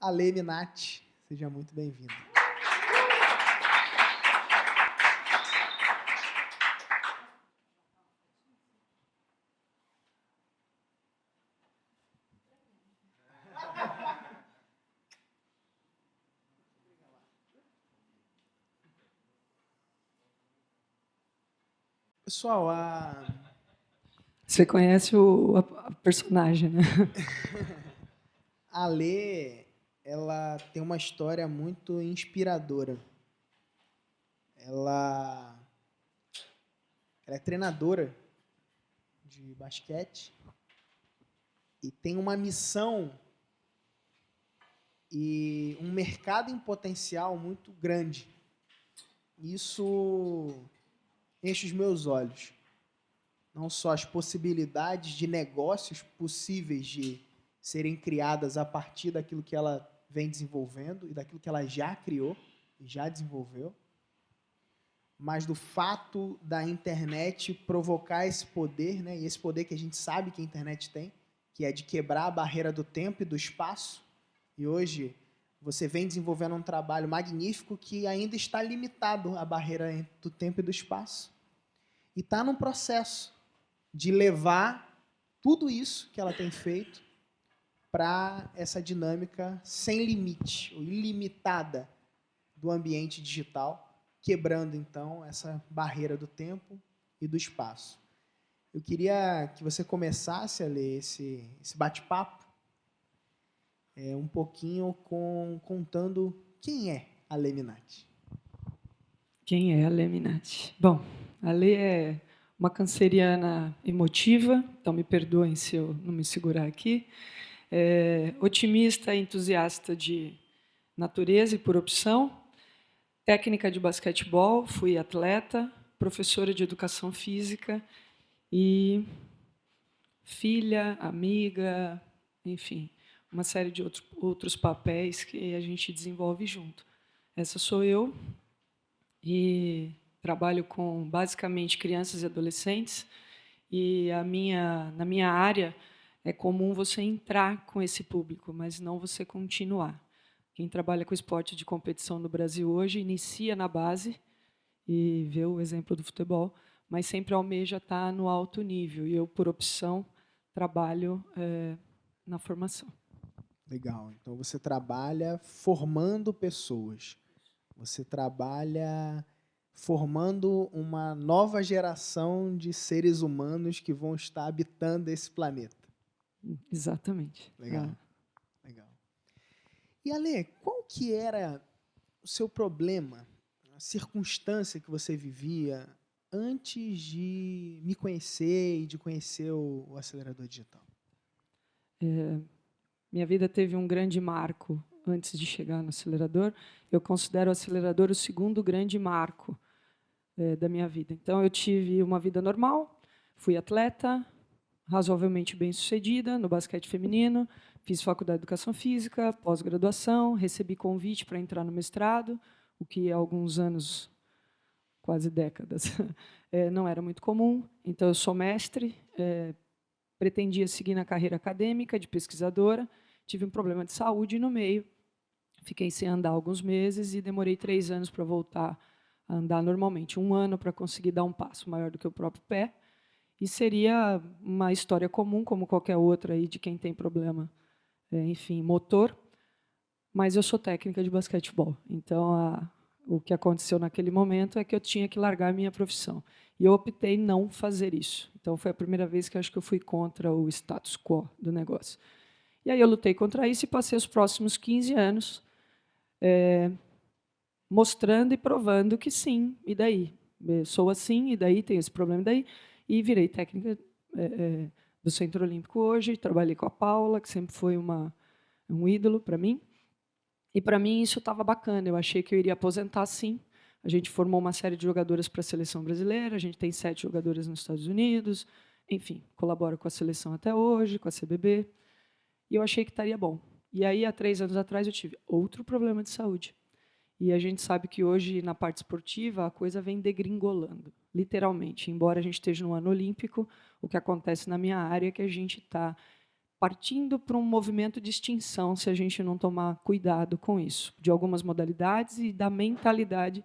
Ale Minatti. Seja muito bem-vindo. Pessoal, Você conhece a personagem, né? a Ale, ela tem uma história muito inspiradora. Ela é treinadora de basquete e tem uma missão e um mercado em potencial muito grande. Isso enche os meus olhos. Não só as possibilidades de negócios possíveis de serem criadas a partir daquilo que ela vem desenvolvendo e daquilo que ela já criou e já desenvolveu, mas do fato da internet provocar esse poder, né? E esse poder que a gente sabe que a internet tem, que é de quebrar a barreira do tempo e do espaço. E hoje você vem desenvolvendo um trabalho magnífico que ainda está limitado à barreira do tempo e do espaço. E está num processo de levar tudo isso que ela tem feito para essa dinâmica sem limite, ou ilimitada do ambiente digital, quebrando, então, essa barreira do tempo e do espaço. Eu queria que você começasse a ler esse bate-papo um pouquinho contando quem é a Ale Minatti. Quem é a Ale Minatti? Bom, a Ale é uma canceriana emotiva, então me perdoem se eu não me segurar aqui. Otimista, entusiasta de natureza e por opção. Técnica de basquetebol, fui atleta, professora de educação física e filha, amiga, enfim, uma série de outros papéis que a gente desenvolve junto. Essa sou eu e trabalho com basicamente crianças e adolescentes e na minha área é comum você entrar com esse público, mas não você continuar. Quem trabalha com esporte de competição no Brasil hoje inicia na base e vê o exemplo do futebol, mas sempre almeja estar no alto nível. E eu, por opção, trabalho na formação. Legal. Então você trabalha formando pessoas. Você trabalha formando uma nova geração de seres humanos que vão estar habitando esse planeta. Exatamente. Legal. Legal. E Ale, qual que era o seu problema, a circunstância que você vivia antes de me conhecer e de conhecer o Acelerador Digital? Minha vida teve um grande marco antes de chegar no acelerador. Eu considero o acelerador o segundo grande marco da minha vida. Então, eu tive uma vida normal, fui atleta, razoavelmente bem-sucedida no basquete feminino, fiz faculdade de educação física, pós-graduação, recebi convite para entrar no mestrado, o que há alguns anos, quase décadas, não era muito comum. Então, eu sou mestre, pretendia seguir na carreira acadêmica de pesquisadora, tive um problema de saúde no meio, fiquei sem andar alguns meses e demorei 3 anos para voltar a andar normalmente, 1 ano para conseguir dar um passo maior do que o próprio pé. E seria uma história comum, como qualquer outra aí de quem tem problema, enfim, motor. Mas eu sou técnica de basquetebol, então o que aconteceu naquele momento é que eu tinha que largar a minha profissão. E eu optei não fazer isso. Então foi a primeira vez que eu acho que eu fui contra o status quo do negócio. E aí eu lutei contra isso e passei os próximos 15 anos mostrando e provando que sim, e daí? Eu sou assim, e daí tem esse problema, e daí? E virei técnica do Centro Olímpico hoje, trabalhei com a Paula, que sempre foi um ídolo para mim. E para mim isso estava bacana, eu achei que eu iria aposentar sim. A gente formou uma série de jogadoras para a seleção brasileira, a gente tem 7 jogadoras nos Estados Unidos, enfim, colaboro com a seleção até hoje, com a CBB, e eu achei que estaria bom. E aí, há 3 anos atrás, eu tive outro problema de saúde. E a gente sabe que hoje, na parte esportiva, a coisa vem degringolando, literalmente. Embora a gente esteja no ano olímpico, o que acontece na minha área é que a gente está partindo para um movimento de extinção se a gente não tomar cuidado com isso, de algumas modalidades e da mentalidade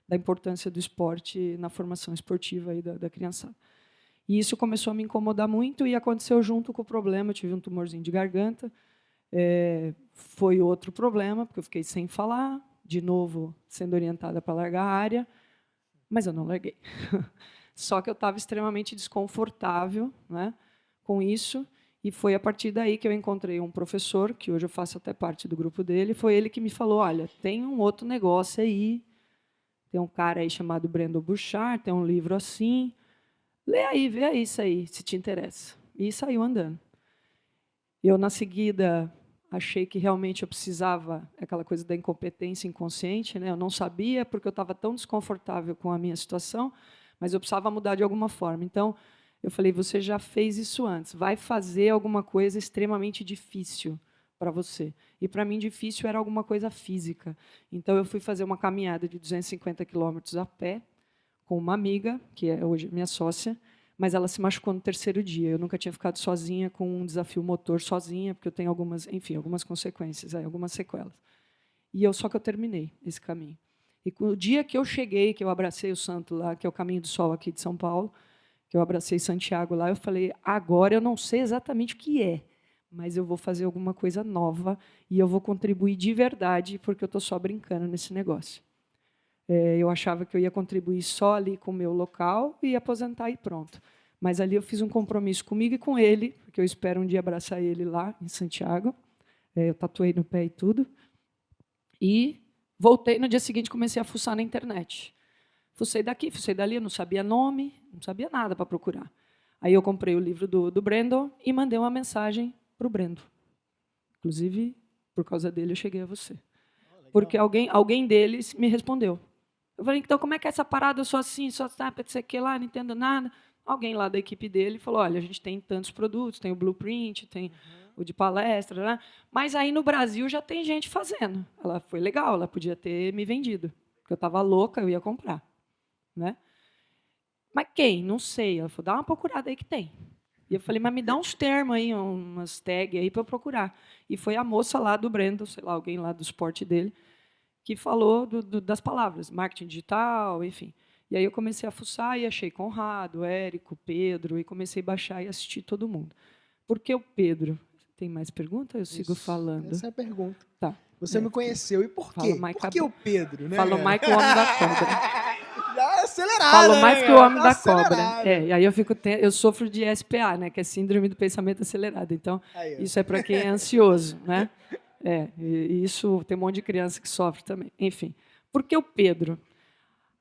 da importância do esporte na formação esportiva aí da criançada. E isso começou a me incomodar muito e aconteceu junto com o problema. Eu tive um tumorzinho de garganta, foi outro problema, porque eu fiquei sem falar, de novo sendo orientada para largar a área, mas eu não larguei. Só que eu estava extremamente desconfortável, né, com isso, e foi a partir daí que eu encontrei um professor, que hoje eu faço até parte do grupo dele, foi ele que me falou, olha, tem um outro negócio aí, tem um cara aí chamado Brandon Burchard, tem um livro assim, lê aí, vê aí isso aí, se te interessa. E saiu andando. Eu, na seguida, achei que realmente eu precisava, aquela coisa da incompetência inconsciente, né? Eu não sabia, porque eu estava tão desconfortável com a minha situação, mas eu precisava mudar de alguma forma. Então, eu falei, você já fez isso antes, vai fazer alguma coisa extremamente difícil para você. E, para mim, difícil era alguma coisa física. Então, eu fui fazer uma caminhada de 250 quilômetros a pé, com uma amiga, que é hoje minha sócia, mas ela se machucou no terceiro dia. Eu nunca tinha ficado sozinha com um desafio motor sozinha, porque eu tenho algumas, enfim, algumas consequências, algumas sequelas. Só que eu terminei esse caminho. E o dia que eu cheguei, que eu abracei o santo lá, que é o Caminho do Sol aqui de São Paulo, que eu abracei Santiago lá, eu falei, agora eu não sei exatamente o que é, mas eu vou fazer alguma coisa nova e eu vou contribuir de verdade, porque eu estou só brincando nesse negócio. Eu achava que eu ia contribuir só ali com o meu local e aposentar e pronto. Mas ali eu fiz um compromisso comigo e com ele, porque eu espero um dia abraçar ele lá em Santiago. Eu tatuei no pé e tudo. E voltei no dia seguinte, comecei a fuçar na internet. Fucei daqui, fucei dali, eu não sabia nome, não sabia nada para procurar. Aí eu comprei o livro do Brandon e mandei uma mensagem para o Brandon. Inclusive, por causa dele, eu cheguei a você. Porque alguém deles me respondeu. Eu falei, então, como é que é essa parada? Eu sou assim, sou sabe, sei que lá, não entendo nada. Alguém lá da equipe dele falou, olha, a gente tem tantos produtos, tem o Blueprint, tem o de palestra, né? Mas aí no Brasil já tem gente fazendo. Ela foi legal, ela podia ter me vendido. Porque eu estava louca, eu ia comprar. Né? Mas quem? Não sei. Ela falou, dá uma procurada aí que tem. E eu falei, mas me dá uns termos aí, umas tags aí para eu procurar. E foi a moça lá do Brandon, sei lá, alguém lá do esporte dele, que falou das palavras, marketing digital, enfim. E aí eu comecei a fuçar e achei Conrado, Érico, Pedro, e comecei a baixar e assistir todo mundo. Por que o Pedro? Tem mais perguntas? Eu sigo falando. Essa é a pergunta. Tá. Você me conheceu, e por quê? Por que o Pedro? Né? Falou mais que o homem da cobra. Já é acelerado, Falou mais né, que o homem tá da cobra. acelerado. E aí eu sofro de SPA, né, que é síndrome do pensamento acelerado. Então, isso é para quem é ansioso, né? E isso tem um monte de criança que sofre também. Enfim, por que o Pedro?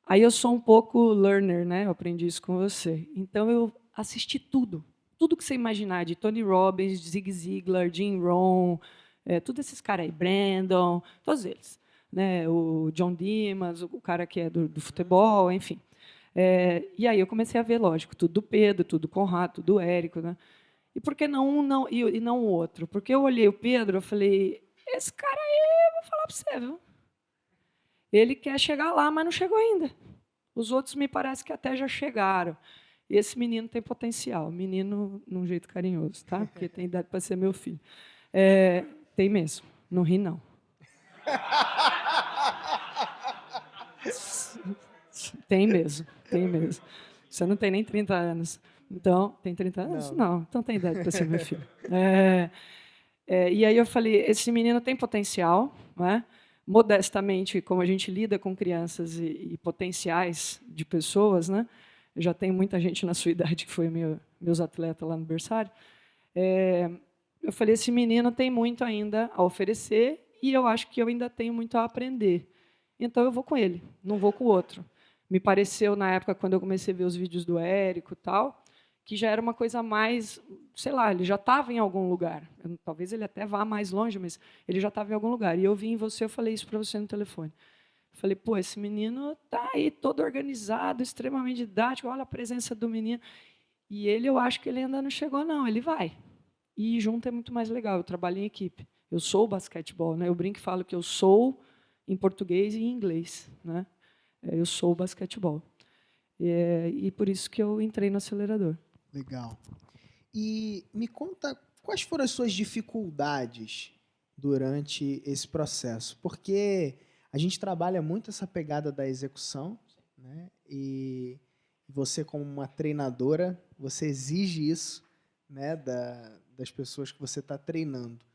Aí eu sou um pouco learner, né? Eu aprendi isso com você. Então eu assisti tudo que você imaginar, de Tony Robbins, Zig Ziglar, Jim Rohn, todos esses caras aí, Brandon, todos eles. Né, o John Dimas, o cara que é do futebol, enfim. E aí eu comecei a ver, lógico, tudo do Pedro, tudo do Conrado, tudo do Érico. Né? E por que não um e não o outro? Porque eu olhei o Pedro e falei, esse cara aí, vou falar para você, viu? Ele quer chegar lá, mas não chegou ainda. Os outros me parece que até já chegaram. E esse menino tem potencial. Menino, num jeito carinhoso, tá? Porque tem idade para ser meu filho. Tem mesmo. Não ri, não. Tem mesmo. Você não tem nem 30 anos. Então, tem 30 anos? Não. Então tem idade para ser meu filho. E aí eu falei, esse menino tem potencial, né? Modestamente, como a gente lida com crianças e potenciais de pessoas, né? Já tem muita gente na sua idade que foi meus atletas lá no berçário. Eu falei, esse menino tem muito ainda a oferecer e eu acho que eu ainda tenho muito a aprender. Então, eu vou com ele, não vou com o outro. Me pareceu, na época, quando eu comecei a ver os vídeos do Érico e tal, que já era uma coisa mais, sei lá, ele já estava em algum lugar. Talvez ele até vá mais longe, mas ele já estava em algum lugar. E eu vi em você, eu falei isso para você no telefone. Eu falei, pô, esse menino está aí todo organizado, extremamente didático, olha a presença do menino. E ele, eu acho que ele ainda não chegou, não, ele vai. E junto é muito mais legal, eu trabalho em equipe. Eu sou o basquetebol, né? Eu brinco e falo que eu sou em português e em inglês. Né? Eu sou o basquetebol. E por isso que eu entrei no acelerador. Legal. E me conta quais foram as suas dificuldades durante esse processo? Porque a gente trabalha muito essa pegada da execução, né? E você, como uma treinadora, você exige isso, né, das pessoas que você está treinando.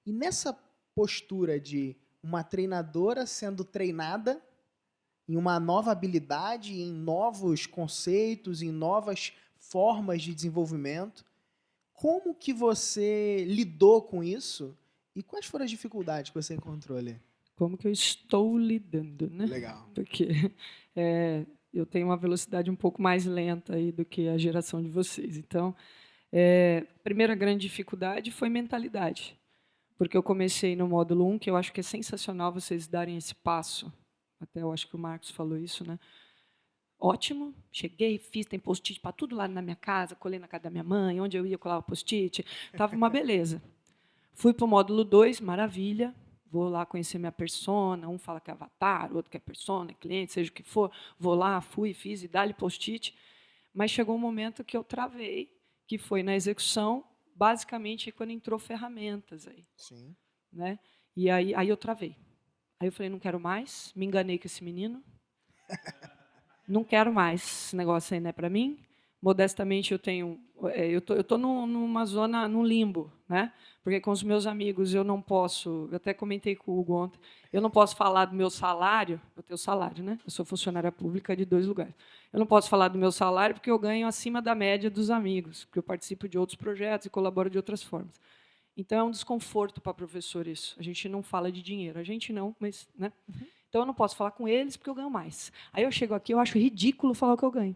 E nessa postura de uma treinadora sendo treinada em uma nova habilidade, em novos conceitos, em novas formas de desenvolvimento, como que você lidou com isso e quais foram as dificuldades que você encontrou ali? Como que eu estou lidando, né? Legal. Porque eu tenho uma velocidade um pouco mais lenta aí do que a geração de vocês. Então, a primeira grande dificuldade foi mentalidade. Porque eu comecei no módulo 1, que eu acho que é sensacional vocês darem esse passo. Até eu acho que o Marcos falou isso, né? Ótimo, cheguei, fiz, tem post-it para tudo lá na minha casa, colei na casa da minha mãe, onde eu ia colava post-it, estava uma beleza. Fui para o módulo 2, maravilha, vou lá conhecer minha persona, um fala que é avatar, o outro que é persona, é cliente, seja o que for, vou lá, fui, fiz e dá-lhe post-it, mas chegou um momento que eu travei, que foi na execução, basicamente quando entrou ferramentas aí. Sim. Né? E aí eu travei. Aí eu falei, não quero mais, me enganei com esse menino, não quero mais, esse negócio aí não é para mim. Modestamente, eu tô numa zona, num limbo, né? Porque com os meus amigos eu não posso, eu até comentei com o Hugo ontem, eu não posso falar do meu salário, eu tenho salário, né? Eu sou funcionária pública de 2 lugares. Eu não posso falar do meu salário porque eu ganho acima da média dos amigos, porque eu participo de outros projetos e colaboro de outras formas. Então, é um desconforto para professor isso. A gente não fala de dinheiro. A gente não, mas... Né? Então, eu não posso falar com eles porque eu ganho mais. Aí eu chego aqui, eu acho ridículo falar o que eu ganho.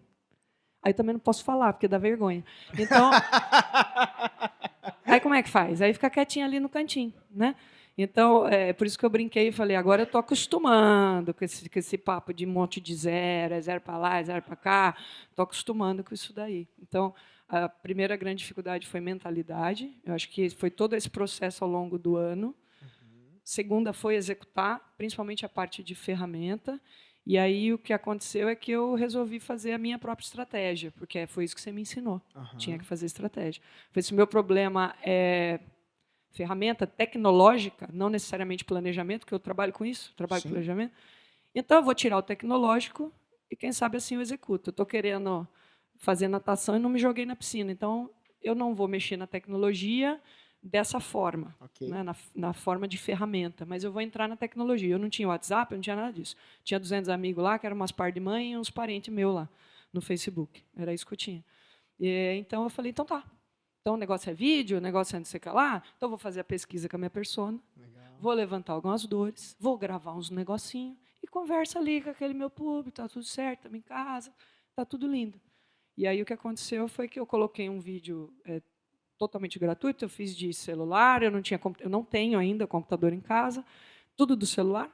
Aí também não posso falar, porque dá vergonha. Então, aí como é que faz? Aí fica quietinho ali no cantinho. Né? Então, por isso que eu brinquei e falei, agora eu estou acostumando com esse papo de monte de zero, é zero para lá, é zero para cá. Estou acostumando com isso daí. Então, a primeira grande dificuldade foi mentalidade. Eu acho que foi todo esse processo ao longo do ano. Segunda foi executar, principalmente a parte de ferramenta. E aí o que aconteceu é que eu resolvi fazer a minha própria estratégia, porque foi isso que você me ensinou. Tinha que fazer estratégia. Se o meu problema é ferramenta tecnológica, não necessariamente planejamento, porque eu trabalho com isso, trabalho com planejamento. Então, eu vou tirar o tecnológico e, quem sabe, assim eu executo. Eu estou querendo fazer natação e não me joguei na piscina. Então, eu não vou mexer na tecnologia dessa forma, né, na forma de ferramenta, mas eu vou entrar na tecnologia. Eu não tinha WhatsApp, eu não tinha nada disso. Tinha 200 amigos lá, que eram umas par de mãe e uns parentes meus lá, no Facebook. Era isso que eu tinha. Então, eu falei, então tá. Então, o negócio é vídeo, o negócio é não sei o que lá. Então, eu vou fazer a pesquisa com a minha persona, vou levantar algumas dores, vou gravar uns negocinhos e conversa ali com aquele meu público, está tudo certo, estamos em casa, está tudo lindo. E aí, o que aconteceu foi que eu coloquei um vídeo totalmente gratuito, eu fiz de celular, eu não tenho ainda computador em casa, tudo do celular.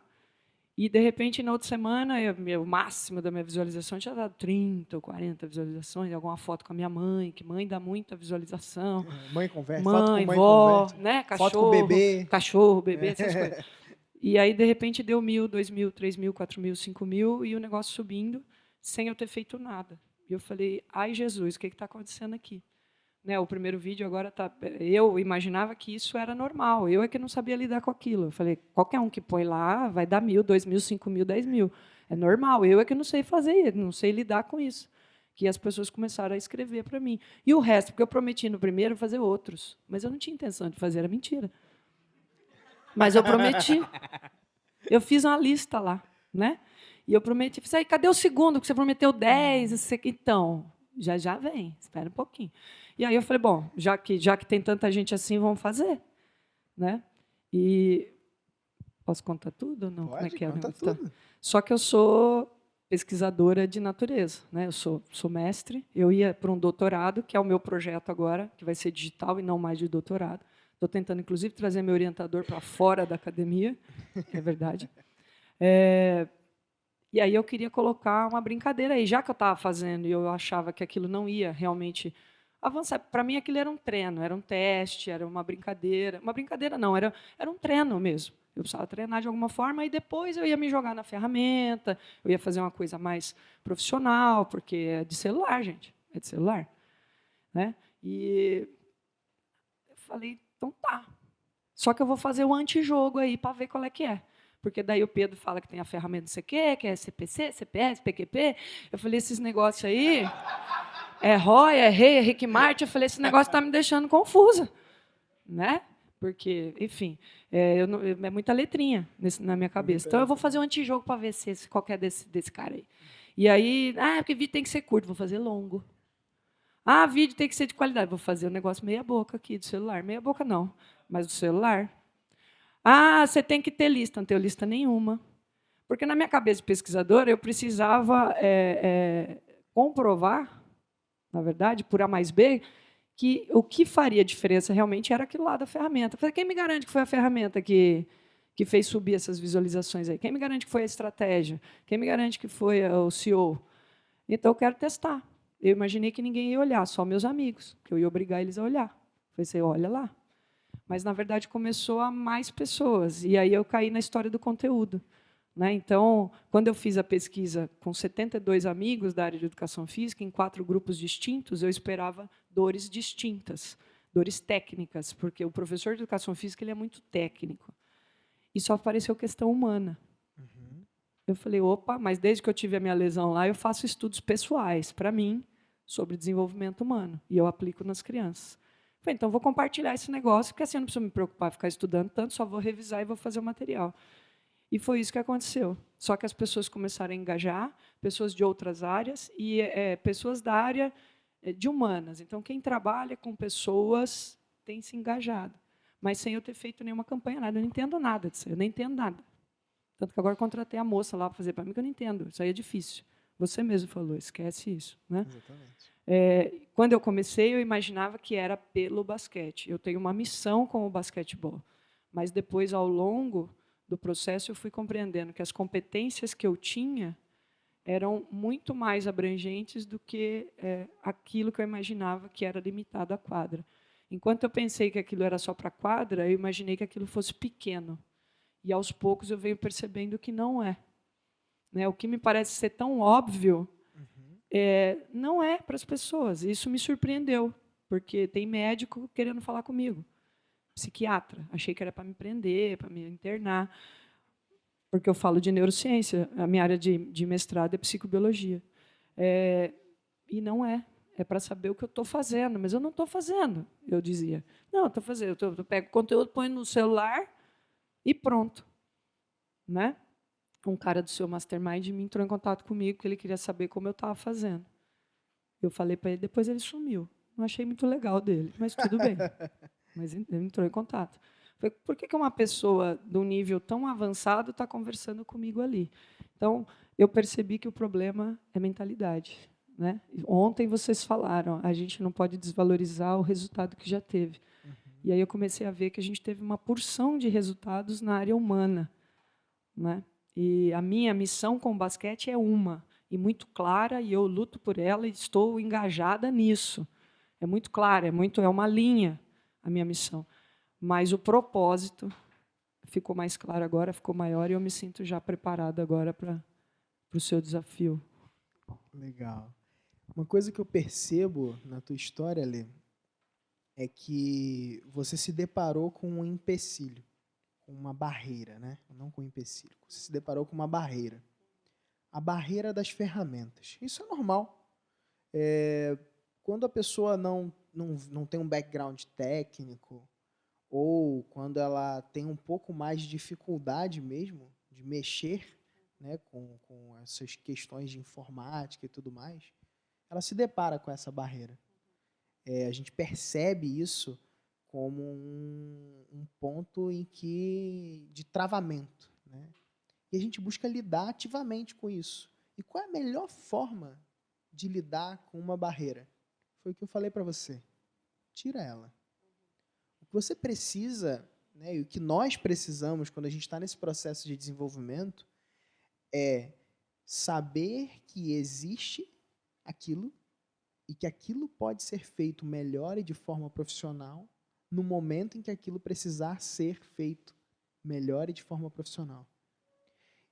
E, de repente, na outra semana, o máximo da minha visualização tinha dado 30 ou 40 visualizações, alguma foto com a minha mãe, que mãe dá muita visualização. Mãe conversa, mãe, foto com mãe vó, conversa. Né? Foto com bebê. Cachorro, bebê, essas coisas. E aí, de repente, deu 1.000, 2.000, 3.000, 4.000, 5.000, e o negócio subindo, sem eu ter feito nada. E eu falei, ai, Jesus, o que está acontecendo aqui? Né, o primeiro vídeo agora tá. Eu imaginava que isso era normal. Eu é que não sabia lidar com aquilo. Eu falei, qualquer um que põe lá vai dar 1.000, 2.000, 5.000, 10.000. É normal. Eu é que não sei fazer, não sei lidar com isso. Que as pessoas começaram a escrever para mim. E o resto, porque eu prometi no primeiro fazer outros, mas eu não tinha intenção de fazer, era mentira. Mas eu prometi. Eu fiz uma lista lá, né? E eu prometi, falei, cadê o segundo que você prometeu 10? Então, já vem, espera um pouquinho. E aí eu falei, bom, já que tem tanta gente assim, vamos fazer, né? E posso contar tudo ou não? Pode, como é que é? conta tudo. Só que eu sou pesquisadora de natureza, né? Eu sou mestre. Eu ia para um doutorado, que é o meu projeto agora, que vai ser digital e não mais de doutorado. Estou tentando, inclusive, trazer meu orientador para fora da academia, que é verdade. E aí eu queria colocar uma brincadeira aí, já que eu estava fazendo e eu achava que aquilo não ia realmente avançar. Para mim, aquilo era um treino, era um teste, era uma brincadeira. Uma brincadeira não, era um treino mesmo. Eu precisava treinar de alguma forma e depois eu ia me jogar na ferramenta, eu ia fazer uma coisa mais profissional, porque é de celular, gente, é de celular. Né? E falei, então tá. Só que eu vou fazer o antijogo aí para ver qual é que é. Porque daí o Pedro fala que tem a ferramenta não sei o quê, que é CPC, CPS, PQP. Eu falei, esses negócios aí, é ROI, é REI, é Rick Martin. Eu falei, esse negócio está me deixando confusa. Né? Porque, enfim, é muita letrinha na minha cabeça. Então, eu vou fazer um antijogo para ver se qualquer desse cara aí. E aí, porque vídeo tem que ser curto, vou fazer longo. Vídeo tem que ser de qualidade, vou fazer um negócio meia boca aqui do celular. Meia boca não, mas do celular. Você tem que ter lista, não tenho lista nenhuma. Porque na minha cabeça de pesquisadora, eu precisava comprovar, na verdade, por A mais B, que o que faria diferença realmente era aquilo lá da ferramenta. Falei, quem me garante que foi a ferramenta que fez subir essas visualizações aí? Quem me garante que foi a estratégia? Quem me garante que foi o CEO? Então, eu quero testar. Eu imaginei que ninguém ia olhar, só meus amigos, que eu ia obrigar eles a olhar. Falei, você olha lá. Mas, na verdade, começou a mais pessoas. E aí eu caí na história do conteúdo. Né? Então, quando eu fiz a pesquisa com 72 amigos da área de educação física, em 4 grupos distintos, eu esperava dores distintas, dores técnicas, porque o professor de educação física ele é muito técnico. E só apareceu questão humana. Eu falei, opa, mas desde que eu tive a minha lesão lá, eu faço estudos pessoais, para mim, sobre desenvolvimento humano, e eu aplico nas crianças. Falei, então, vou compartilhar esse negócio, porque assim eu não preciso me preocupar em ficar estudando tanto, só vou revisar e vou fazer o material. E foi isso que aconteceu. Só que as pessoas começaram a engajar, pessoas de outras áreas e pessoas da área de humanas. Então, quem trabalha com pessoas tem se engajado. Mas sem eu ter feito nenhuma campanha, nada. Eu não entendo nada disso. Eu nem entendo nada. Tanto que agora contratei a moça lá para fazer para mim, que eu não entendo. Isso aí é difícil. Você mesmo falou, esquece isso. Né? Exatamente. Quando eu comecei, eu imaginava que era pelo basquete. Eu tenho uma missão com o basquetebol. Mas depois, ao longo do processo, eu fui compreendendo que as competências que eu tinha eram muito mais abrangentes do que aquilo que eu imaginava que era limitado à quadra. Enquanto eu pensei que aquilo era só para a quadra, eu imaginei que aquilo fosse pequeno. E, aos poucos, eu venho percebendo que não é. Né? O que me parece ser tão óbvio não é para as pessoas. Isso me surpreendeu, porque tem médico querendo falar comigo. Psiquiatra. Achei que era para me prender, para me internar. Porque eu falo de neurociência, a minha área de mestrado é psicobiologia. E não é. É para saber o que eu estou fazendo, mas eu não estou fazendo, eu dizia. Não, eu estou fazendo. Eu pego o conteúdo, ponho no celular e pronto. Né? Um cara do seu mastermind me entrou em contato comigo, porque ele queria saber como eu estava fazendo. Eu falei para ele, depois ele sumiu. Não achei muito legal dele, mas tudo bem. Mas ele entrou em contato. Falei, por que uma pessoa de um nível tão avançado está conversando comigo ali? Então, eu percebi que o problema é mentalidade. Né? Ontem vocês falaram, a gente não pode desvalorizar o resultado que já teve. E aí eu comecei a ver que a gente teve uma porção de resultados na área humana. Né? E a minha missão com o basquete é uma, e muito clara, e eu luto por ela e estou engajada nisso. É muito clara, é uma linha a minha missão. Mas o propósito ficou mais claro agora, ficou maior, e eu me sinto já preparada agora para o seu desafio. Legal. Uma coisa que eu percebo na tua história, Lê, é que você se deparou com um empecilho, com uma barreira, né? Não com um empecilho. Você se deparou com uma barreira. A barreira das ferramentas. Isso é normal. Quando a pessoa não tem um background técnico, ou quando ela tem um pouco mais de dificuldade mesmo de mexer, né, com essas questões de informática e tudo mais, ela se depara com essa barreira. A gente percebe isso como um ponto de travamento. Né? E a gente busca lidar ativamente com isso. E qual é a melhor forma de lidar com uma barreira? Foi o que eu falei para você. Tira ela. O que você precisa, né, e o que nós precisamos quando a gente está nesse processo de desenvolvimento é saber que existe aquilo e que aquilo pode ser feito melhor e de forma profissional no momento em que aquilo precisar ser feito melhor e de forma profissional.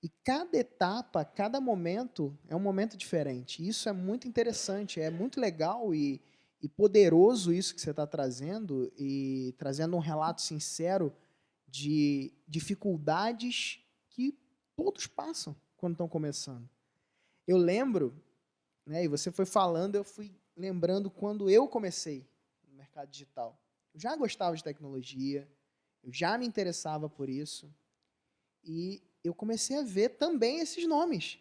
E cada etapa, cada momento é um momento diferente. Isso é muito interessante, é muito legal e E poderoso isso que você está trazendo, e trazendo um relato sincero de dificuldades que todos passam quando estão começando. Eu lembro, né, e você foi falando, eu fui lembrando quando eu comecei no mercado digital. Eu já gostava de tecnologia, eu já me interessava por isso, e eu comecei a ver também esses nomes.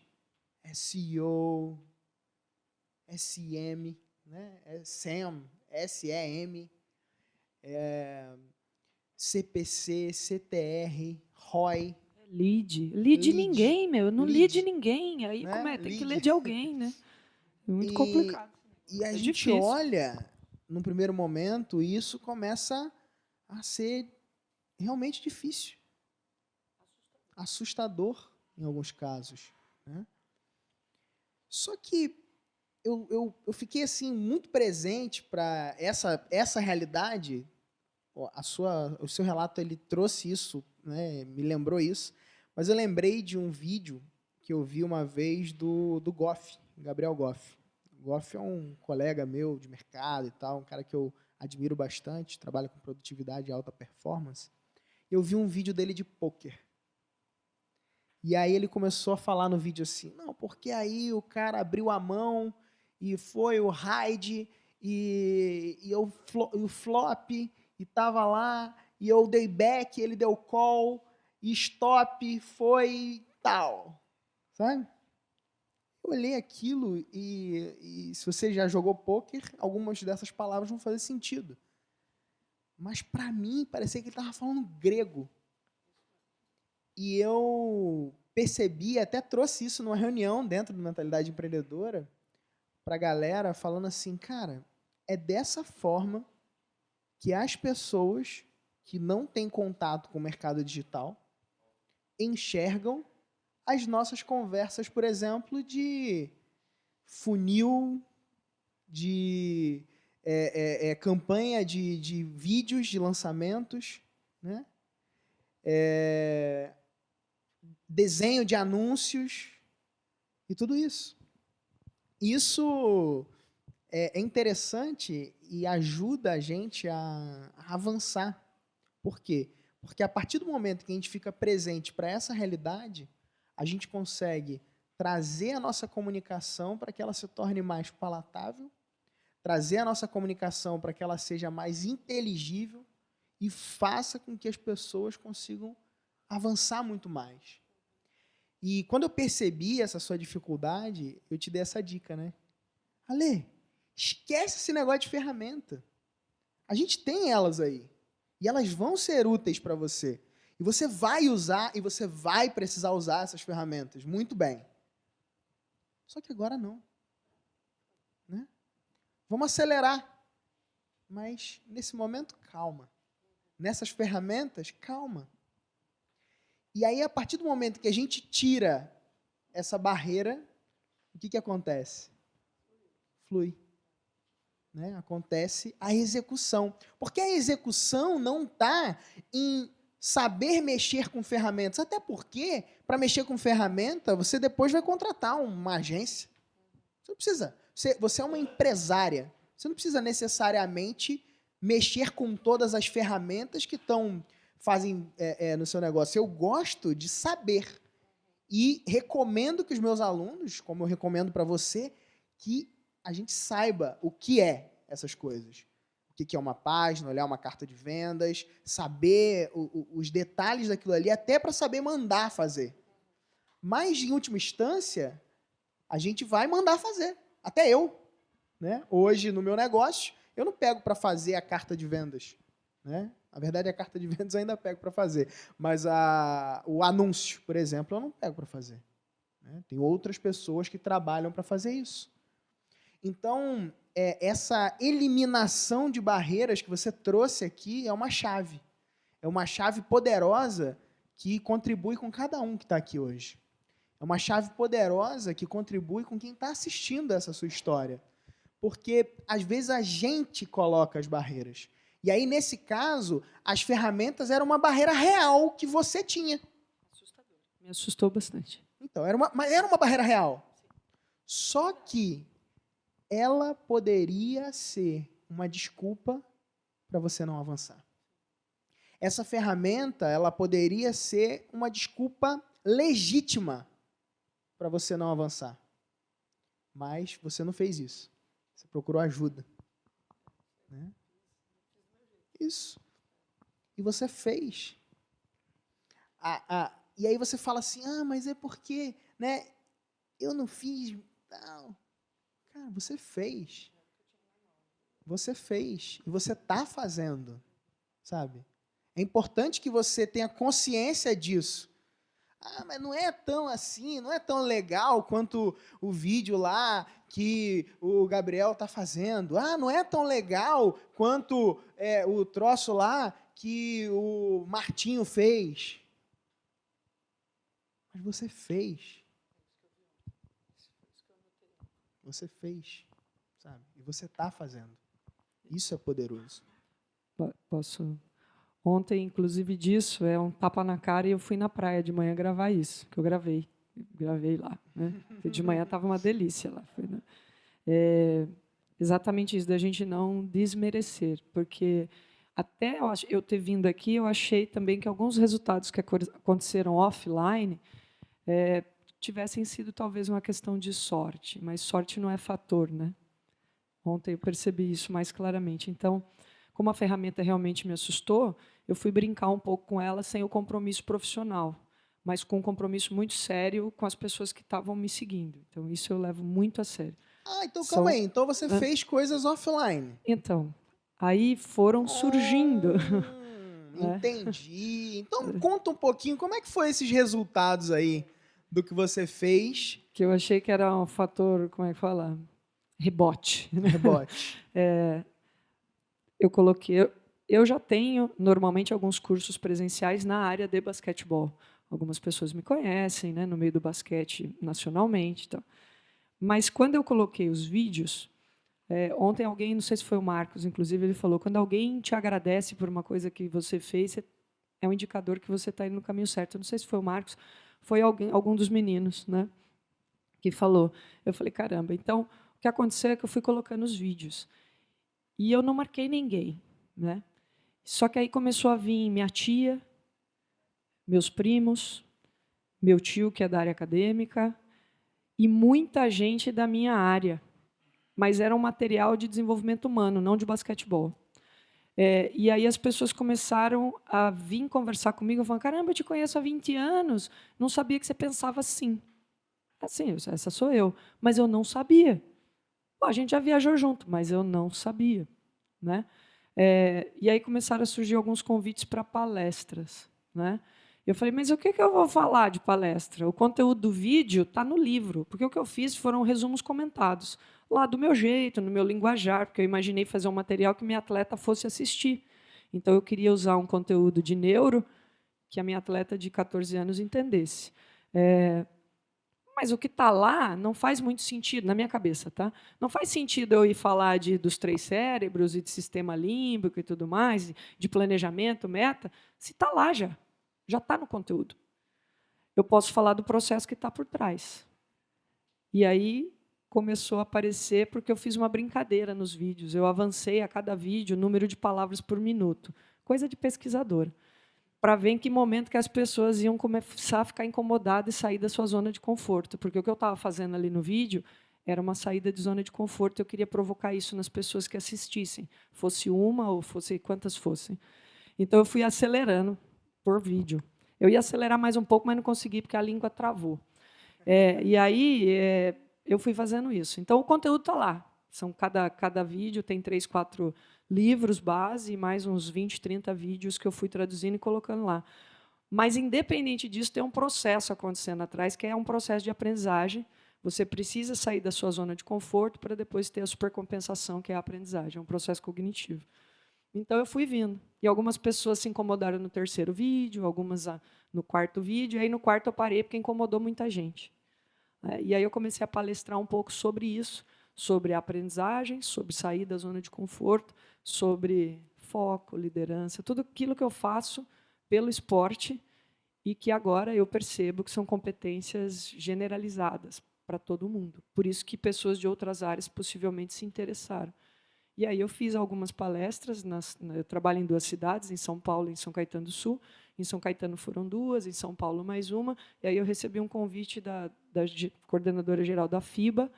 SEO, SM, né? SEM, SEM, CPC, CTR, ROI. Lead ninguém, meu. Eu não li de Lead, ninguém. Aí né? tem que Lead. ler de alguém, né? É muito complicado. E a É gente difícil. olha, num primeiro momento, e isso começa a ser realmente difícil. Assustador, em alguns casos, né? Só que eu fiquei assim muito presente para essa realidade. Ó, o seu relato ele trouxe isso, né? Me lembrou isso. Mas eu lembrei de um vídeo que eu vi uma vez do Goff, Gabriel Goff. O Goff é um colega meu de mercado e tal, um cara que eu admiro bastante, trabalha com produtividade e alta performance. Eu vi um vídeo dele de pôquer. E aí ele começou a falar no vídeo assim, não, porque aí o cara abriu a mão e foi o raid e o flop e tava lá e eu dei back, ele deu call e stop foi tal, sabe? Eu olhei aquilo e se você já jogou pôquer, algumas dessas palavras vão fazer sentido. Mas para mim parecia que ele estava falando grego. E eu percebi, até trouxe isso numa reunião dentro do Mentalidade Empreendedora, para a galera, falando assim, cara, é dessa forma que as pessoas que não têm contato com o mercado digital enxergam as nossas conversas, por exemplo, de funil, de campanha de vídeos de lançamentos, né? Desenho de anúncios e tudo isso. Isso é interessante e ajuda a gente a avançar. Por quê? Porque a partir do momento que a gente fica presente para essa realidade, a gente consegue trazer a nossa comunicação para que ela se torne mais palatável, trazer a nossa comunicação para que ela seja mais inteligível e faça com que as pessoas consigam avançar muito mais. E quando eu percebi essa sua dificuldade, eu te dei essa dica, né? Ale, esquece esse negócio de ferramenta. A gente tem elas aí. E elas vão ser úteis para você. E você vai usar e você vai precisar usar essas ferramentas. Muito bem. Só que agora não. Né? Vamos acelerar. Mas, nesse momento, calma. Nessas ferramentas, calma. E aí, a partir do momento que a gente tira essa barreira, o que acontece? Flui. Né? Acontece a execução. Porque a execução não está em saber mexer com ferramentas. Até porque, para mexer com ferramenta, você depois vai contratar uma agência. Você não precisa. Você é uma empresária. Você não precisa necessariamente mexer com todas as ferramentas que fazem no seu negócio. Eu gosto de saber. E recomendo que os meus alunos, como eu recomendo para você, que a gente saiba o que é essas coisas. O que é uma página, olhar uma carta de vendas, saber os detalhes daquilo ali, até para saber mandar fazer. Mas, em última instância, a gente vai mandar fazer. Até eu. Né? Hoje, no meu negócio, eu não pego para fazer a carta de vendas. Né? Na verdade, a carta de vendas eu ainda pego para fazer. Mas o anúncio, por exemplo, eu não pego para fazer. Né? Tem outras pessoas que trabalham para fazer isso. Então, essa eliminação de barreiras que você trouxe aqui é uma chave. É uma chave poderosa que contribui com cada um que está aqui hoje. É uma chave poderosa que contribui com quem está assistindo essa sua história. Porque, às vezes, a gente coloca as barreiras. E aí, nesse caso, as ferramentas eram uma barreira real que você tinha. Assustador. Me assustou bastante. Então, era uma barreira real. Só que ela poderia ser uma desculpa para você não avançar. Essa ferramenta, ela poderia ser uma desculpa legítima para você não avançar. Mas você não fez isso. Você procurou ajuda. Né? Isso. E você fez. E aí você fala assim, mas é porque, né, eu não fiz. Não. Cara, você fez. Você fez. E você está fazendo. Sabe? É importante que você tenha consciência disso. Mas não é tão assim, não é tão legal quanto o vídeo lá que o Gabriel está fazendo. Não é tão legal quanto o troço lá que o Martinho fez. Mas você fez. Você fez, sabe? E você está fazendo. Isso é poderoso. Posso... Ontem, inclusive, disso, é um tapa na cara e eu fui na praia de manhã gravar isso, que eu gravei lá. Né? Porque de manhã estava uma delícia lá. Foi, né? Exatamente isso, da gente não desmerecer, porque até eu ter vindo aqui, eu achei também que alguns resultados que aconteceram offline tivessem sido talvez uma questão de sorte, mas sorte não é fator, né? Ontem eu percebi isso mais claramente. Então, como a ferramenta realmente me assustou, eu fui brincar um pouco com ela sem o compromisso profissional, mas com um compromisso muito sério com as pessoas que estavam me seguindo. Então, isso eu levo muito a sério. Então calma aí. Então você fez coisas offline. Então, aí foram surgindo. Entendi. Então conta um pouquinho, como é que foi esses resultados aí do que você fez? Que eu achei que era um fator, como é que fala? Rebote. Rebote. Eu coloquei... Eu já tenho, normalmente, alguns cursos presenciais na área de basquetebol. Algumas pessoas me conhecem, né, no meio do basquete nacionalmente. Então. Mas, quando eu coloquei os vídeos, ontem alguém, não sei se foi o Marcos, inclusive, ele falou, quando alguém te agradece por uma coisa que você fez, é um indicador que você está indo no caminho certo. Eu não sei se foi o Marcos, foi algum dos meninos, né, que falou. Eu falei, caramba, então, o que aconteceu é que eu fui colocando os vídeos. E eu não marquei ninguém, né? Só que aí começou a vir minha tia, meus primos, meu tio, que é da área acadêmica, e muita gente da minha área. Mas era um material de desenvolvimento humano, não de basquetebol. E aí as pessoas começaram a vir conversar comigo, falando, caramba, eu te conheço há 20 anos, não sabia que você pensava assim. Assim, essa sou eu. Mas eu não sabia. A gente já viajou junto, mas eu não sabia. Né? E aí começaram a surgir alguns convites para palestras. Né? Eu falei, mas o que eu vou falar de palestra? O conteúdo do vídeo está no livro, porque o que eu fiz foram resumos comentados, lá do meu jeito, no meu linguajar, porque eu imaginei fazer um material que minha atleta fosse assistir. Então, eu queria usar um conteúdo de neuro que a minha atleta de 14 anos entendesse. Mas o que está lá não faz muito sentido, na minha cabeça. Tá? Não faz sentido eu ir falar dos 3 cérebros e de sistema límbico e tudo mais, de planejamento, meta, se está lá já. Já está no conteúdo. Eu posso falar do processo que está por trás. E aí começou a aparecer porque eu fiz uma brincadeira nos vídeos. Eu avancei a cada vídeo o número de palavras por minuto. Coisa de pesquisador. Para ver em que momento que as pessoas iam começar a ficar incomodadas e sair da sua zona de conforto. Porque o que eu estava fazendo ali no vídeo era uma saída de zona de conforto. Eu queria provocar isso nas pessoas que assistissem. Fosse uma ou fosse quantas fossem. Então, eu fui acelerando por vídeo. Eu ia acelerar mais um pouco, mas não consegui, porque a língua travou. E aí, eu fui fazendo isso. Então, o conteúdo está lá. Cada vídeo tem 3, 4 livros base e mais uns 20, 30 vídeos que eu fui traduzindo e colocando lá. Mas, independente disso, tem um processo acontecendo atrás, que é um processo de aprendizagem. Você precisa sair da sua zona de conforto para depois ter a supercompensação, que é a aprendizagem. É um processo cognitivo. Então, eu fui vindo. E algumas pessoas se incomodaram no 3º vídeo, algumas no 4º vídeo, e aí no 4º eu parei porque incomodou muita gente. E aí eu comecei a palestrar um pouco sobre isso, sobre a aprendizagem, sobre sair da zona de conforto, sobre foco, liderança, tudo aquilo que eu faço pelo esporte e que agora eu percebo que são competências generalizadas para todo mundo. Por isso que pessoas de outras áreas possivelmente se interessaram. E aí eu fiz algumas palestras, eu trabalho em 2 cidades, em São Paulo e em São Caetano do Sul. Em São Caetano foram 2, em São Paulo mais uma. E aí eu recebi um convite da coordenadora geral da FIBA,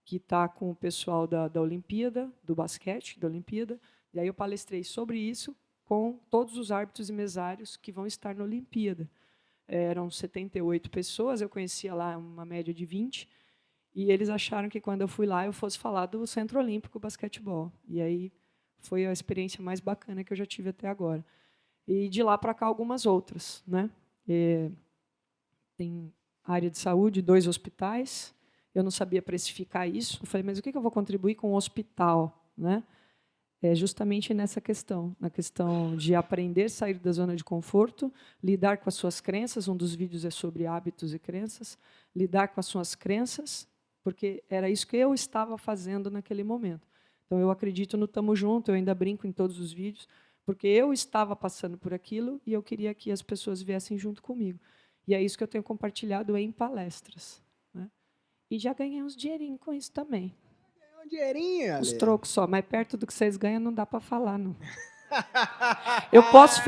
que está com o pessoal da Olimpíada, do basquete, da Olimpíada. E aí eu palestrei sobre isso com todos os árbitros e mesários que vão estar na Olimpíada. Eram 78 pessoas, eu conhecia lá uma média de 20, e eles acharam que quando eu fui lá eu fosse falar do Centro Olímpico Basquetebol. E aí foi a experiência mais bacana que eu já tive até agora. E de lá para cá algumas outras, né? Tem área de saúde, 2 hospitais. Eu não sabia precificar isso. Eu falei, mas o que eu vou contribuir com o hospital, né? É justamente nessa questão, na questão de aprender a sair da zona de conforto, lidar com as suas crenças. Um dos vídeos é sobre hábitos e crenças. Lidar com as suas crenças, porque era isso que eu estava fazendo naquele momento. Então, eu acredito no Tamo Junto, eu ainda brinco em todos os vídeos, porque eu estava passando por aquilo e eu queria que as pessoas viessem junto comigo. E é isso que eu tenho compartilhado em palestras, né? E já ganhei uns dinheirinhos com isso também. Ganhou um dinheirinho, Os Ale. trocos só, mas perto do que vocês ganham não dá para falar, não. Eu posso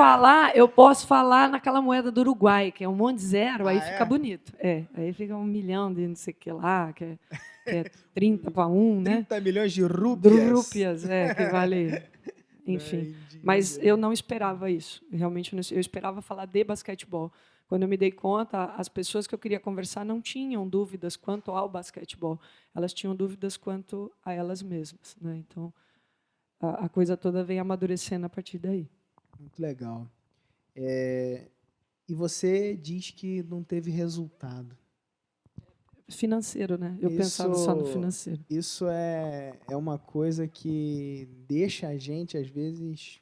falar naquela moeda do Uruguai, que é um monte de zero, aí fica bonito. Aí fica 1 milhão de não sei o que lá, que é 30 para 1, né? 30 milhões de De rúpias. rúpias, que vale. Enfim. Mas eu não esperava isso. Realmente, eu esperava falar de basquetebol. Quando eu me dei conta, as pessoas que eu queria conversar não tinham dúvidas quanto ao basquetebol. Elas tinham dúvidas quanto a elas mesmas, né? Então, a coisa toda vem amadurecendo a partir daí. Muito legal. E você diz que não teve resultado. Financeiro, né? Eu pensava só no financeiro. Isso é uma coisa que deixa a gente, às vezes,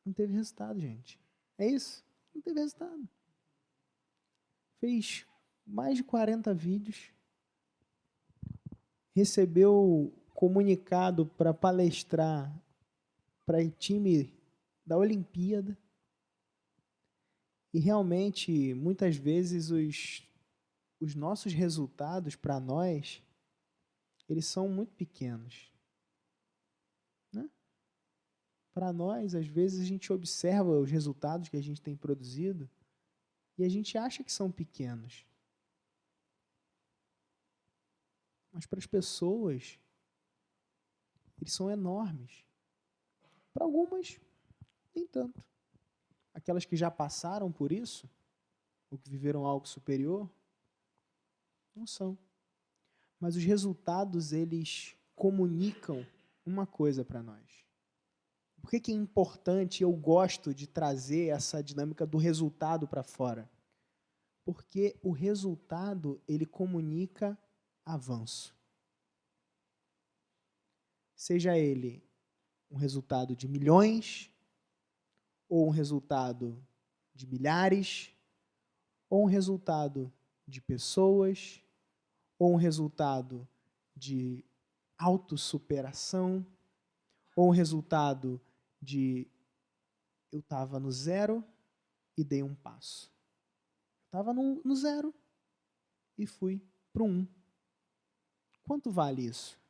não teve resultado, gente. É isso. Não teve resultado. Fez mais de 40 vídeos. Recebeu comunicado para palestrar para time da Olimpíada. E realmente, muitas vezes, os nossos resultados para nós, eles são muito pequenos. Né? Para nós, às vezes, a gente observa os resultados que a gente tem produzido e a gente acha que são pequenos. Mas para as pessoas, eles são enormes. Para algumas, nem tanto. Aquelas que já passaram por isso, ou que viveram algo superior, não são. Mas os resultados, eles comunicam uma coisa para nós. Por que é importante, eu gosto de trazer essa dinâmica do resultado para fora? Porque o resultado, ele comunica avanço. Seja ele um resultado de milhões, ou um resultado de milhares, ou um resultado de pessoas, ou um resultado de autossuperação, ou um resultado de eu estava no 0 e dei um passo. Estava no 0 e fui para o 1. Quanto vale isso?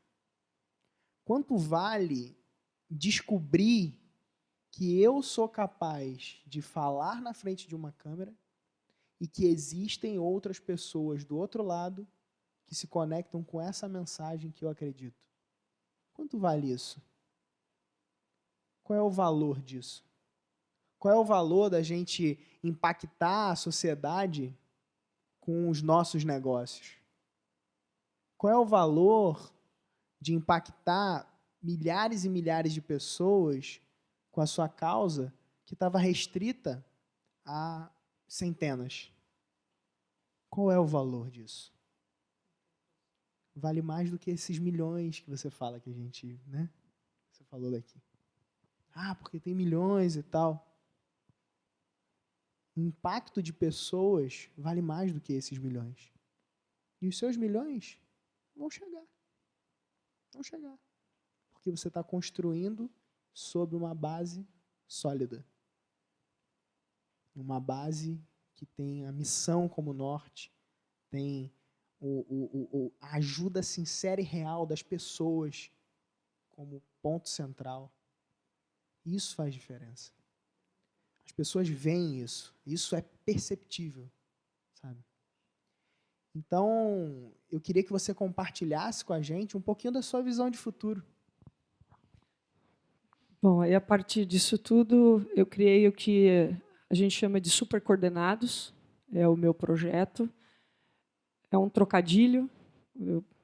Quanto vale descobrir que eu sou capaz de falar na frente de uma câmera e que existem outras pessoas do outro lado que se conectam com essa mensagem que eu acredito? Quanto vale isso? Qual é o valor disso? Qual é o valor da gente impactar a sociedade com os nossos negócios? Qual é o valor de impactar milhares e milhares de pessoas com a sua causa que estava restrita a centenas? Qual é o valor disso? Vale mais do que esses milhões que você fala que a gente, né? Você falou daqui. Ah, porque tem milhões e tal. O impacto de pessoas vale mais do que esses milhões. E os seus milhões vão chegar. Vão chegar. Porque você está construindo sobre uma base sólida. Uma base que tem a missão como norte, tem a ajuda sincera e real das pessoas como ponto central. Isso faz diferença. As pessoas veem isso. Isso é perceptível, sabe? Então, eu queria que você compartilhasse com a gente um pouquinho da sua visão de futuro. Bom, aí a partir disso tudo, eu criei o que a gente chama de supercoordenados, é o meu projeto. É um trocadilho,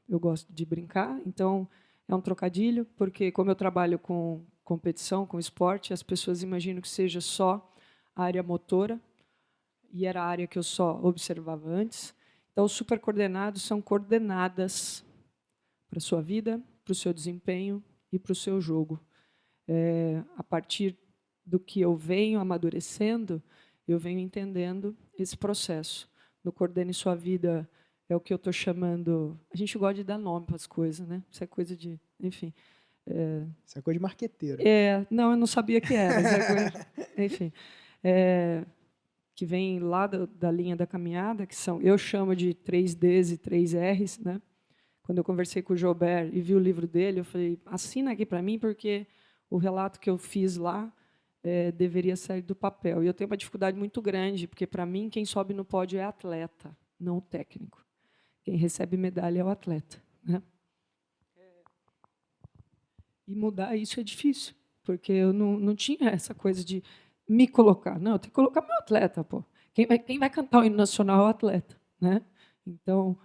eu gosto de brincar, então é um trocadilho, porque como eu trabalho com competição, com esporte, as pessoas imaginam que seja só a área motora, e era a área que eu só observava antes. Então, os supercoordenados são coordenadas para a sua vida, para o seu desempenho e para o seu jogo. A partir do que eu venho amadurecendo, eu venho entendendo esse processo. No Coordene Sua Vida é o que eu estou chamando... A gente gosta de dar nome para as coisas, né? Isso é coisa de... Enfim. Isso é coisa de marqueteiro. Não, eu não sabia que era. Isso é coisa, enfim. Que vem lá da linha da caminhada, que são... Eu chamo de 3Ds e 3Rs, né? Quando eu conversei com o Joubert e vi o livro dele, eu falei, assina aqui para mim, porque o relato que eu fiz lá deveria sair do papel. E eu tenho uma dificuldade muito grande, porque, para mim, quem sobe no pódio é atleta, não o técnico. Quem recebe medalha é o atleta, né? E mudar isso é difícil, porque eu não tinha essa coisa de me colocar. Não, eu tenho que colocar meu atleta, pô. Quem vai cantar o hino nacional é o atleta, né? Então,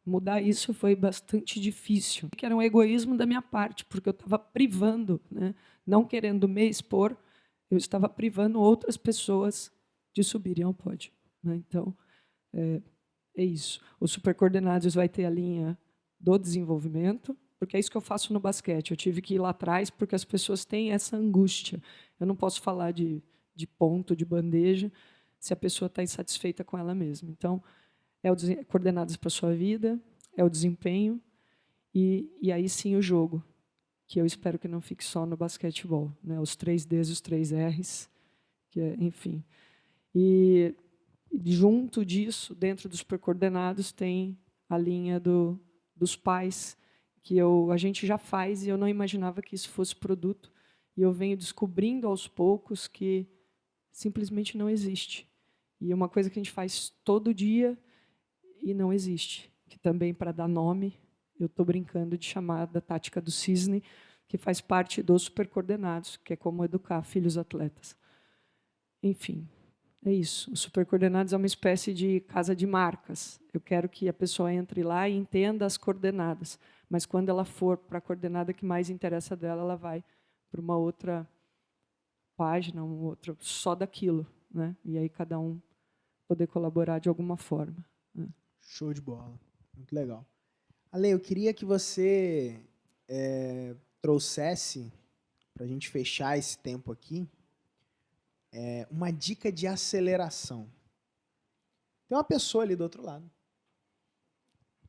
mudar isso foi bastante difícil. Que era um egoísmo da minha parte, porque eu estava privando, né? Não querendo me expor, eu estava privando outras pessoas de subirem ao pódio, né? Então, é isso. O Supercoordenados vai ter a linha do desenvolvimento, porque é isso que eu faço no basquete. Eu tive que ir lá atrás, porque as pessoas têm essa angústia. Eu não posso falar de ponto, de bandeja, se a pessoa está insatisfeita com ela mesma. Então, é o coordenados para a sua vida, é o desempenho, e aí sim o jogo, que eu espero que não fique só no basquetebol, né? Os 3Ds, os 3Rs, enfim. E junto disso, dentro dos supercoordenados, tem a linha dos pais, que a gente já faz e eu não imaginava que isso fosse produto. E eu venho descobrindo aos poucos que simplesmente não existe. E é uma coisa que a gente faz todo dia e não existe. Que também, para dar nome, eu estou brincando de chamar da tática do cisne, que faz parte dos supercoordenados, que é como educar filhos atletas. Enfim, é isso. Os supercoordenados é uma espécie de casa de marcas. Eu quero que a pessoa entre lá e entenda as coordenadas, mas quando ela for para a coordenada que mais interessa dela, ela vai para uma outra página, um outro só daquilo, né? E aí cada um poder colaborar de alguma forma, né? Show de bola. Muito legal. Ale, eu queria que você trouxesse, para a gente fechar esse tempo aqui, uma dica de aceleração. Tem uma pessoa ali do outro lado.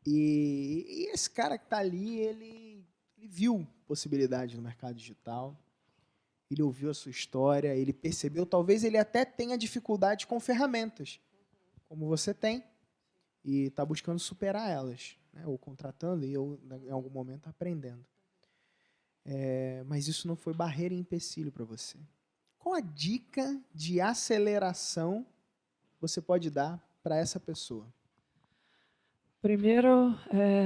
E esse cara que está ali, ele viu possibilidade no mercado digital, ele ouviu a sua história, ele percebeu, talvez ele até tenha dificuldade com ferramentas, como você tem, e está buscando superar elas, né? Ou contratando e ou, em algum momento, aprendendo. Mas isso não foi barreira e empecilho para você. Qual a dica de aceleração você pode dar para essa pessoa? Primeiro,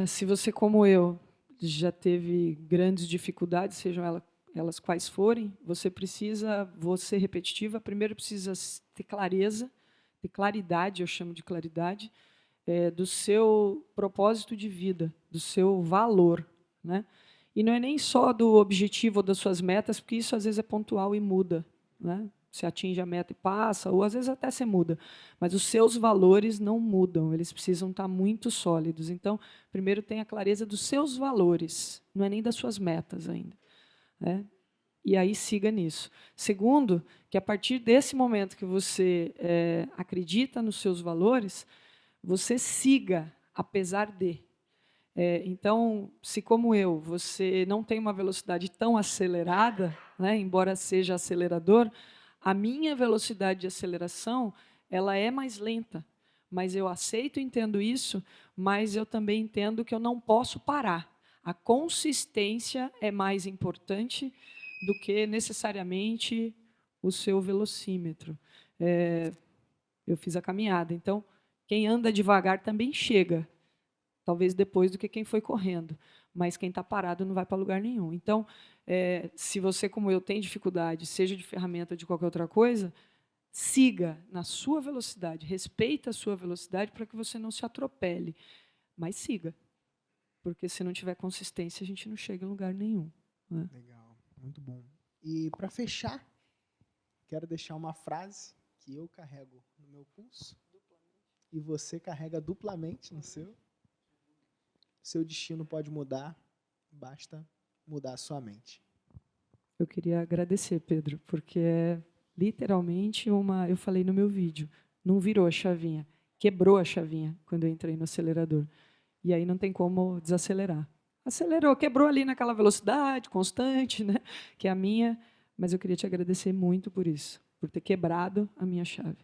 se você, como eu, já teve grandes dificuldades, sejam elas quais forem, vou ser repetitiva, primeiro precisa ter clareza, ter claridade, eu chamo de claridade, do seu propósito de vida, do seu valor, né? E não é nem só do objetivo ou das suas metas, porque isso às vezes é pontual e muda, né? Você atinge a meta e passa, ou às vezes até você muda. Mas os seus valores não mudam, eles precisam estar muito sólidos. Então, primeiro tenha clareza dos seus valores, não é nem das suas metas ainda, né? E aí siga nisso. Segundo, que a partir desse momento que você acredita nos seus valores, você siga, apesar de. Então, se como eu, você não tem uma velocidade tão acelerada, né, embora seja acelerador, a minha velocidade de aceleração ela é mais lenta, mas eu aceito e entendo isso, mas eu também entendo que eu não posso parar. A consistência é mais importante do que necessariamente o seu velocímetro. Eu fiz a caminhada, então quem anda devagar também chega, talvez depois do que quem foi correndo, mas quem está parado não vai para lugar nenhum. Então, se você, como eu, tem dificuldade, seja de ferramenta ou de qualquer outra coisa, siga na sua velocidade, respeita a sua velocidade para que você não se atropele, mas siga, porque se não tiver consistência, a gente não chega em lugar nenhum. Né? Legal, muito bom. E para fechar, quero deixar uma frase que eu carrego no meu pulso e você carrega duplamente no seu. Seu destino pode mudar, basta mudar a sua mente. Eu queria agradecer, Pedro, porque é literalmente eu falei no meu vídeo, não virou a chavinha, quebrou a chavinha quando eu entrei no acelerador. E aí não tem como desacelerar. Acelerou, quebrou ali naquela velocidade constante, né, que é a minha, mas eu queria te agradecer muito por isso, por ter quebrado a minha chave.